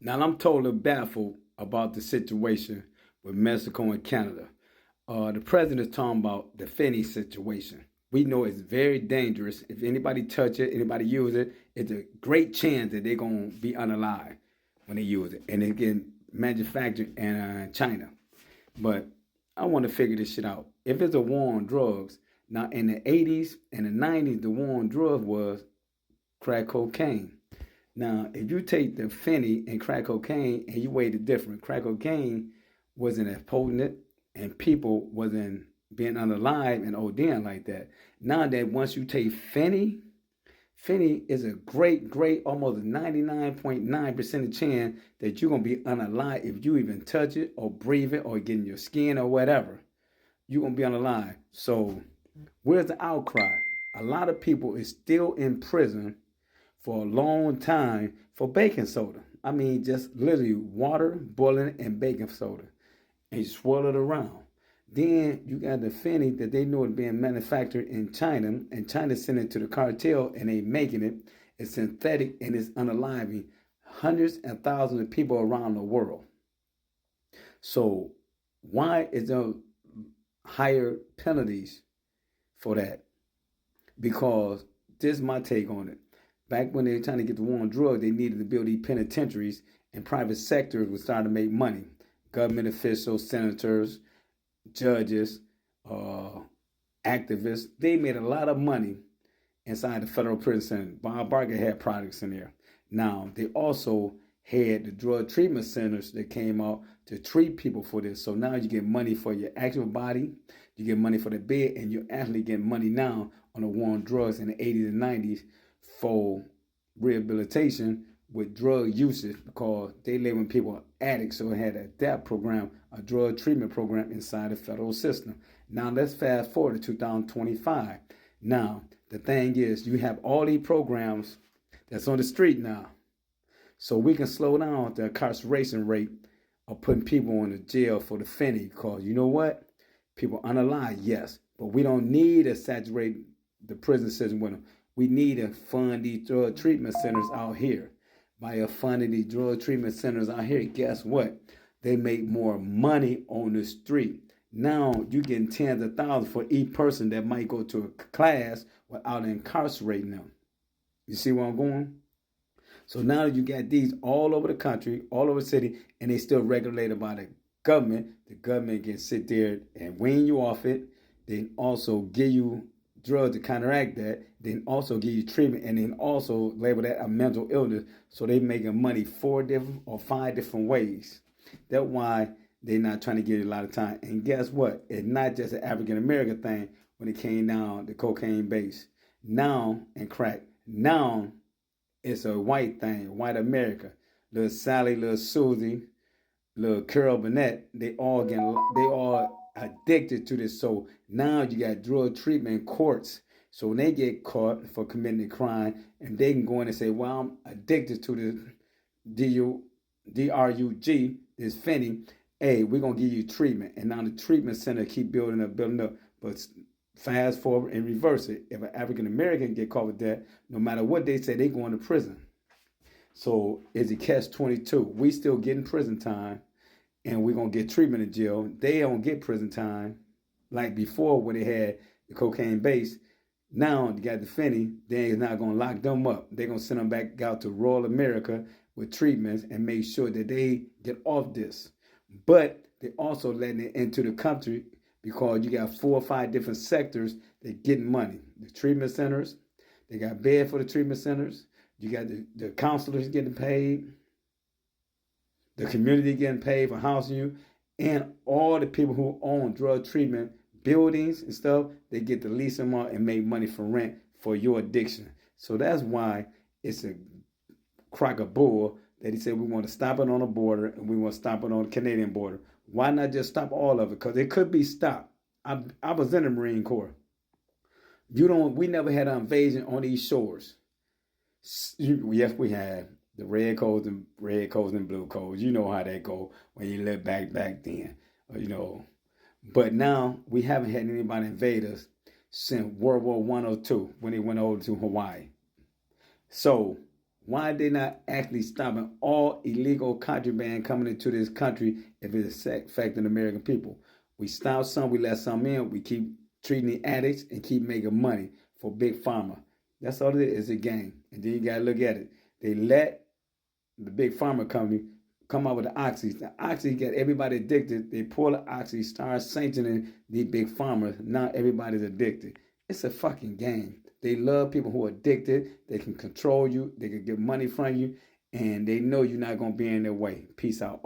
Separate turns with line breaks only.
Now, I'm totally baffled about the situation with Mexico and Canada. The president is talking about the fenty situation. We know it's very dangerous. If anybody touch it, anybody use it, it's a great chance that they're going to be unalive when they use it. And it get manufactured in China. But I want to figure this shit out. If it's a war on drugs, now in the 80s and the 90s, the war on drugs was crack cocaine. Now, if you take the fenty and crack cocaine and you weigh the difference, crack cocaine wasn't as potent and people wasn't being unalive and ODing like that. Now that once you take fenty is a great, almost 99.9% chance that you're going to be unalive if you even touch it or breathe it or get in your skin or whatever. You're going to be unalive. So where's the outcry? A lot of people is still in prison for a long time for baking soda. I mean, just literally water, boiling, and baking soda. And you swirl it around. Then you got the fenty that they know is being manufactured in China, and China sending it to the cartel, and they making it. It's synthetic and it's unaliving hundreds and thousands of people around the world. So why is there higher penalties for that? Because this is my take on it. Back when they were trying to get the war on drugs, they needed to build these penitentiaries, and private sectors would start to make money. Government officials, senators, judges, activists, they made a lot of money inside the federal prison. Bob Barker had products in there. Now, they also had the drug treatment centers that came out to treat people for this. So now you get money for your actual body, you get money for the bed, and you actually get money now on the war on drugs in the 80s and 90s for rehabilitation with drug usage because they labeled people addicts, so it had a DAP program, a drug treatment program inside the federal system. Now let's fast forward to 2025. Now the thing is, you have all these programs that's on the street now, so we can slow down the incarceration rate of putting people in the jail for the fenty. Because you know what, people unalive, yes, but we don't need to saturate the prison system with them. We need to fund these drug treatment centers out here. By funding these drug treatment centers out here, guess what? They make more money on the street. Now you're getting tens of thousands for each person that might go to a class without incarcerating them. You see where I'm going? So now you got these all over the country, all over the city, and they still regulated by the government. The government can sit there and wean you off it. They also give you drugs to counteract that, then also give you treatment, and then also label that a mental illness. So they making money 4 different or 5 different ways. That's why they're not trying to give you a lot of time. And guess what? It's not just an African American thing when it came down to cocaine base. Now and crack. Now it's a white thing, white America. Little Sally, little Susie, little Carol Burnett, they all addicted to this. So now you got drug treatment courts. So when they get caught for committing a crime, and they can go in and say, well, I'm addicted to this DRUG, this fenty, hey, we're going to give you treatment. And now the treatment center keep building up. But fast forward and reverse it. If an African American get caught with that, no matter what they say, they going to prison. So it's a catch-22. We still getting prison time, and we're going to get treatment in jail. They don't get prison time like before when they had the cocaine base. Now you got the fenty, they're not going to lock them up. They're going to send them back out to rural America with treatments and make sure that they get off this. But they also letting it into the country because you got 4 or 5 different sectors that getting money. The treatment centers, they got bed for the treatment centers. You got the counselors getting paid, the community getting paid for housing you, and all the people who own drug treatment buildings and stuff, they get to lease them out and make money for rent for your addiction. So that's why it's a crock of bull that he said we want to stop it on the border and we want to stop it on the Canadian border. Why not just stop all of it? Because it could be stopped. I was in the Marine Corps. We never had an invasion on these shores. Yes, we had the red codes and blue codes. You know how that go when you live back then. But now we haven't had anybody invade us since World War I or II when they went over to Hawaii. So Why are they not actually stopping all illegal contraband coming into this country if it's affecting American people? We stop some, we let some in, we keep treating the addicts and keep making money for big pharma. That's all it is, a game. And then you gotta look at it. They let the big pharma company come out with the oxys. The oxy get everybody addicted. They pull the oxy, start sanctioning the big pharma. Now everybody's addicted. It's a fucking game. They love people who are addicted. They can control you. They can get money from you. And they know you're not going to be in their way. Peace out.